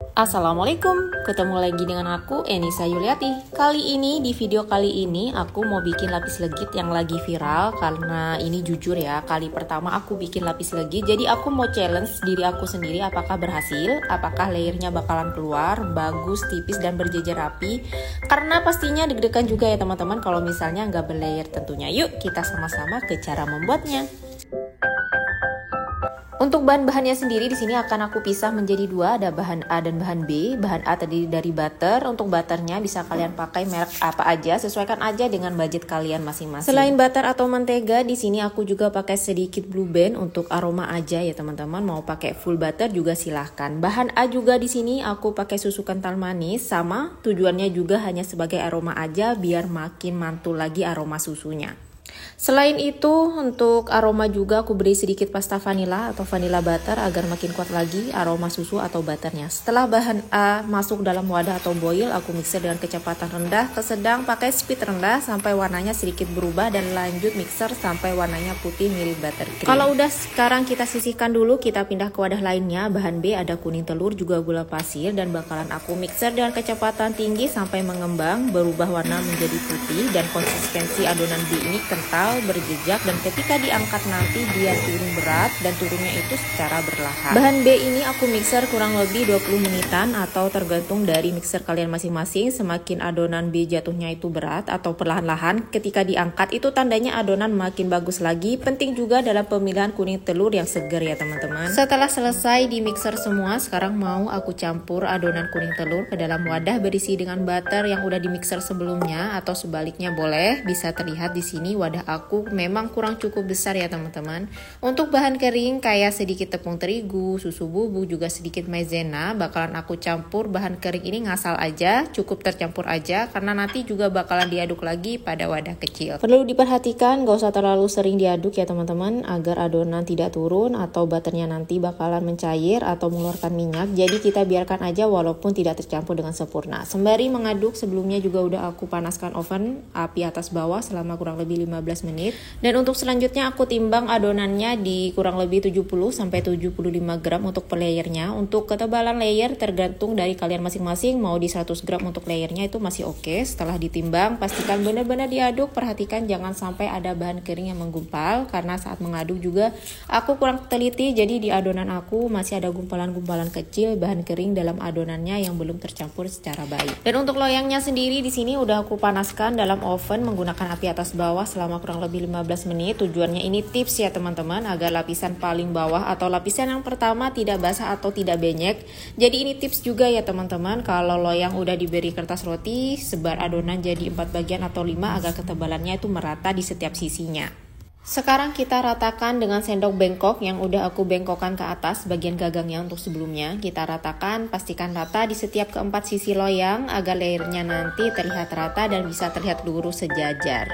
Assalamualaikum, ketemu lagi dengan aku Enisa Yuliati. Di video kali ini aku mau bikin lapis legit yang lagi viral. Karena ini jujur ya, kali pertama aku bikin lapis legit. Jadi aku mau challenge diri aku sendiri apakah berhasil, apakah layernya bakalan keluar bagus, tipis dan berjejer rapi. Karena pastinya deg-degan juga ya teman-teman kalau misalnya nggak berlayer tentunya. Yuk kita sama-sama ke cara membuatnya. Untuk bahan-bahannya sendiri di sini akan aku pisah menjadi dua, ada bahan A dan bahan B. Bahan A terdiri dari butter. Untuk butternya bisa kalian pakai merek apa aja, sesuaikan aja dengan budget kalian masing-masing. Selain butter atau mentega, di sini aku juga pakai sedikit blue band untuk aroma aja ya teman-teman. Mau pakai full butter juga silahkan. Bahan A juga di sini aku pakai susu kental manis, sama tujuannya juga hanya sebagai aroma aja biar makin mantul lagi aroma susunya. Selain itu, untuk aroma juga aku beri sedikit pasta vanila atau vanilla butter agar makin kuat lagi aroma susu atau butternya. Setelah bahan A masuk dalam wadah atau boil, aku mixer dengan kecepatan rendah ke sedang, pakai speed rendah sampai warnanya sedikit berubah dan lanjut mixer sampai warnanya putih mirip buttercream. Kalau udah, sekarang kita sisihkan dulu, kita pindah ke wadah lainnya. Bahan B ada kuning telur juga gula pasir dan bakalan aku mixer dengan kecepatan tinggi sampai mengembang, berubah warna menjadi putih dan konsistensi adonan B ini kental, berjejak, dan ketika diangkat nanti dia turun berat dan turunnya itu secara berlahan. Bahan B ini aku mixer kurang lebih 20 menitan atau tergantung dari mixer kalian masing-masing. Semakin adonan B jatuhnya itu berat atau perlahan-lahan, ketika diangkat itu tandanya adonan makin bagus lagi. Penting juga dalam pemilihan kuning telur yang segar ya teman-teman. Setelah selesai di mixer semua, sekarang mau aku campur adonan kuning telur ke dalam wadah berisi dengan butter yang udah di mixer sebelumnya, atau sebaliknya boleh. Bisa terlihat di sini wadah aku memang kurang cukup besar ya teman-teman. Untuk bahan kering kayak sedikit tepung terigu, susu bubuk, juga sedikit maizena bakalan aku campur. Bahan kering ini ngasal aja, cukup tercampur aja karena nanti juga bakalan diaduk lagi pada wadah kecil. Perlu diperhatikan gak usah terlalu sering diaduk ya teman-teman, agar adonan tidak turun atau butternya nanti bakalan mencair atau mengeluarkan minyak. Jadi kita biarkan aja walaupun tidak tercampur dengan sempurna. Sembari mengaduk, sebelumnya juga udah aku panaskan oven api atas bawah selama kurang lebih 15 menit. Dan untuk selanjutnya aku timbang adonannya di kurang lebih 70-75 gram untuk per layernya. Untuk ketebalan layer tergantung dari kalian masing-masing, mau di 100 gram untuk layernya itu masih oke. Setelah ditimbang, pastikan benar-benar diaduk. Perhatikan jangan sampai ada bahan kering yang menggumpal, karena saat mengaduk juga aku kurang teliti, jadi di adonan aku masih ada gumpalan-gumpalan kecil bahan kering dalam adonannya yang belum tercampur secara baik. Dan untuk loyangnya sendiri di sini udah aku panaskan dalam oven menggunakan api atas bawah selama kurang lebih 15 menit. Tujuannya ini tips ya teman-teman, agar lapisan paling bawah atau lapisan yang pertama tidak basah atau tidak benyek. Jadi ini tips juga ya teman-teman, kalau loyang udah diberi kertas roti, sebar adonan jadi 4 bagian atau 5 agar ketebalannya itu merata di setiap sisinya. Sekarang kita ratakan dengan sendok bengkok yang udah aku bengkokkan ke atas bagian gagangnya. Untuk sebelumnya kita ratakan, pastikan rata di setiap keempat sisi loyang agar layernya nanti terlihat rata dan bisa terlihat lurus sejajar.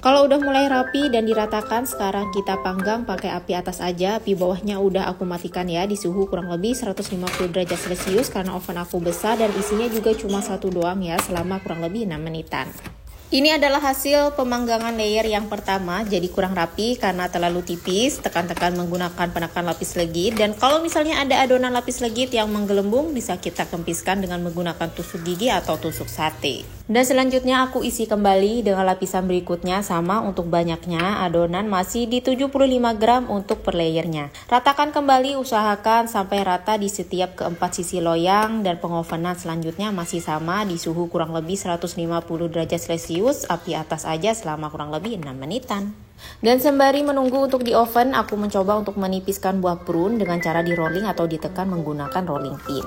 Kalau udah mulai rapi dan diratakan, sekarang kita panggang pakai api atas aja. Api bawahnya udah aku matikan ya, di suhu kurang lebih 150 derajat celcius karena oven aku besar dan isinya juga cuma satu doang ya, selama kurang lebih 6 menitan. Ini adalah hasil pemanggangan layer yang pertama, jadi kurang rapi karena terlalu tipis. Tekan-tekan menggunakan penekan lapis legit, dan kalau misalnya ada adonan lapis legit yang menggelembung, bisa kita kempiskan dengan menggunakan tusuk gigi atau tusuk sate. Dan selanjutnya aku isi kembali dengan lapisan berikutnya, sama untuk banyaknya adonan masih di 75 gram untuk per layernya. Ratakan kembali, usahakan sampai rata di setiap keempat sisi loyang, dan pengovenan selanjutnya masih sama di suhu kurang lebih 150 derajat celcius, api atas aja selama kurang lebih 6 menitan. Dan sembari menunggu untuk di oven, aku mencoba untuk menipiskan buah prune dengan cara di rolling atau ditekan menggunakan rolling pin.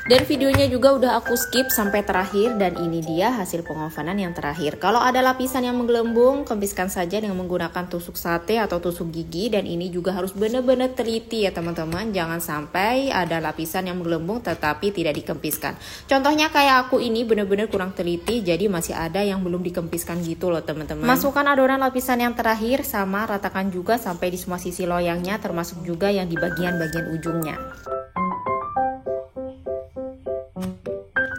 Dan videonya juga udah aku skip sampai terakhir, dan ini dia hasil pengovenan yang terakhir. Kalau ada lapisan yang menggelembung, kempiskan saja dengan menggunakan tusuk sate atau tusuk gigi, dan ini juga harus benar-benar teliti ya teman-teman. Jangan sampai ada lapisan yang menggelembung tetapi tidak dikempiskan. Contohnya kayak aku ini benar-benar kurang teliti, jadi masih ada yang belum dikempiskan gitu loh teman-teman. Masukkan adonan lapisan yang terakhir, sama ratakan juga sampai di semua sisi loyangnya, termasuk juga yang di bagian-bagian ujungnya.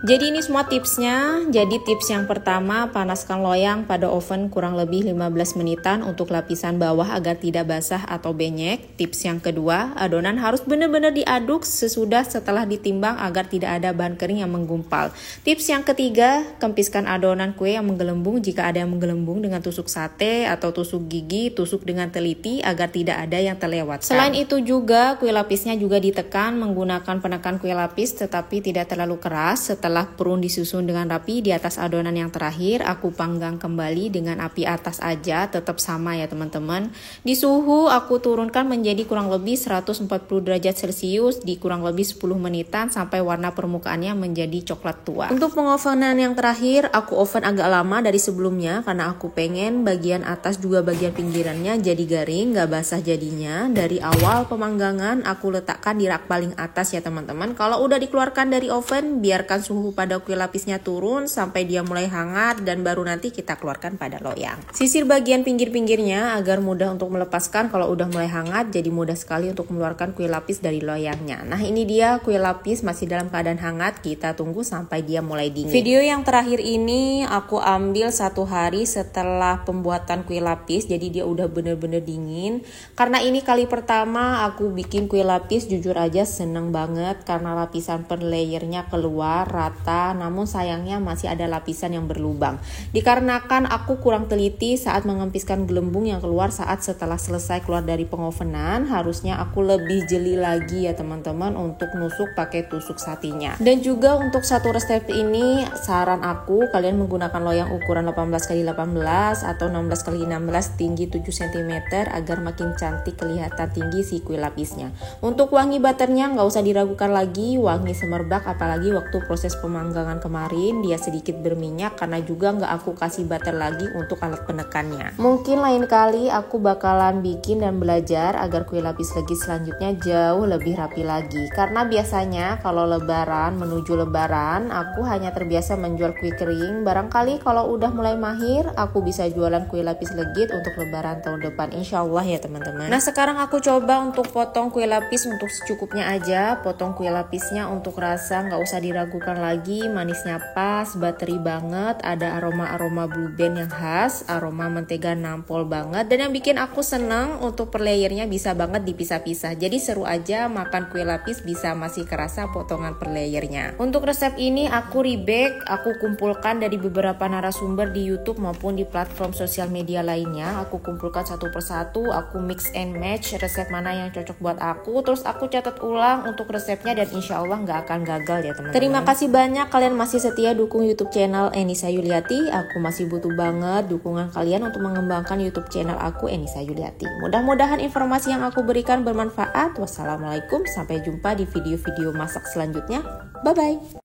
Jadi ini semua tipsnya. Jadi tips yang pertama, panaskan loyang pada oven kurang lebih 15 menitan untuk lapisan bawah agar tidak basah atau benyek. Tips yang kedua, adonan harus benar-benar diaduk setelah ditimbang agar tidak ada bahan kering yang menggumpal. Tips yang ketiga, kempiskan adonan kue yang menggelembung jika ada yang menggelembung dengan tusuk sate atau tusuk gigi, tusuk dengan teliti agar tidak ada yang terlewatkan. Selain itu juga, kue lapisnya juga ditekan menggunakan penekan kue lapis tetapi tidak terlalu keras. Setelah perun disusun dengan rapi di atas adonan yang terakhir, aku panggang kembali dengan api atas aja, tetap sama ya teman-teman. Di suhu aku turunkan menjadi kurang lebih 140 derajat Celcius di kurang lebih 10 menitan sampai warna permukaannya menjadi coklat tua. Untuk pengovenan yang terakhir, aku oven agak lama dari sebelumnya karena aku pengen bagian atas juga bagian pinggirannya jadi garing, gak basah jadinya. Dari awal pemanggangan aku letakkan di rak paling atas ya teman-teman. Kalau udah dikeluarkan dari oven, biarkan suhu pada kue lapisnya turun sampai dia mulai hangat, dan baru nanti kita keluarkan pada loyang. Sisir bagian pinggir-pinggirnya agar mudah untuk melepaskan. Kalau udah mulai hangat, jadi mudah sekali untuk mengeluarkan kue lapis dari loyangnya. Nah ini dia kue lapis masih dalam keadaan hangat, kita tunggu sampai dia mulai dingin. Video yang terakhir ini aku ambil 1 hari setelah pembuatan kue lapis, jadi dia udah bener-bener dingin. Karena ini kali pertama aku bikin kue lapis, jujur aja seneng banget karena lapisan per layernya keluar rata, namun sayangnya masih ada lapisan yang berlubang. Dikarenakan aku kurang teliti saat mengempiskan gelembung yang keluar saat setelah selesai keluar dari pengovenan, harusnya aku lebih jeli lagi ya teman-teman untuk nusuk pakai tusuk satinya. Dan juga untuk satu resep ini, saran aku kalian menggunakan loyang ukuran 18x18 atau 16x16 tinggi 7 cm agar makin cantik kelihatan tinggi si kue lapisnya. Untuk wangi butternya nggak usah diragukan lagi, wangi semerbak, apalagi waktu proses pemanggangan kemarin dia sedikit berminyak karena juga nggak aku kasih butter lagi untuk alat penekannya. Mungkin lain kali aku bakalan bikin dan belajar agar kue lapis legit selanjutnya jauh lebih rapi lagi, karena biasanya kalau lebaran menuju lebaran aku hanya terbiasa menjual kue kering. Barangkali kalau udah mulai mahir aku bisa jualan kue lapis legit untuk lebaran tahun depan, insya Allah ya teman-teman. Nah sekarang aku coba untuk potong kue lapis untuk secukupnya aja. Potong kue lapisnya untuk rasa nggak usah diragukan lagi, manisnya pas, buttery banget, ada aroma-aroma blue band yang khas, aroma mentega nampol banget, dan yang bikin aku seneng untuk per layernya bisa banget dipisah-pisah, jadi seru aja makan kue lapis bisa masih kerasa potongan per layernya. Untuk resep ini aku rebake, aku kumpulkan dari beberapa narasumber di YouTube maupun di platform sosial media lainnya. Aku kumpulkan satu persatu, aku mix and match resep mana yang cocok buat aku, terus aku catat ulang untuk resepnya, dan insya Allah nggak akan gagal ya teman-teman. Terima kasih banyak kalian masih setia dukung YouTube channel Enisa Yuliati. Aku masih butuh banget dukungan kalian untuk mengembangkan YouTube channel aku Enisa Yuliati. Mudah-mudahan informasi yang aku berikan bermanfaat. Wassalamualaikum, sampai jumpa di video-video masak selanjutnya. Bye bye.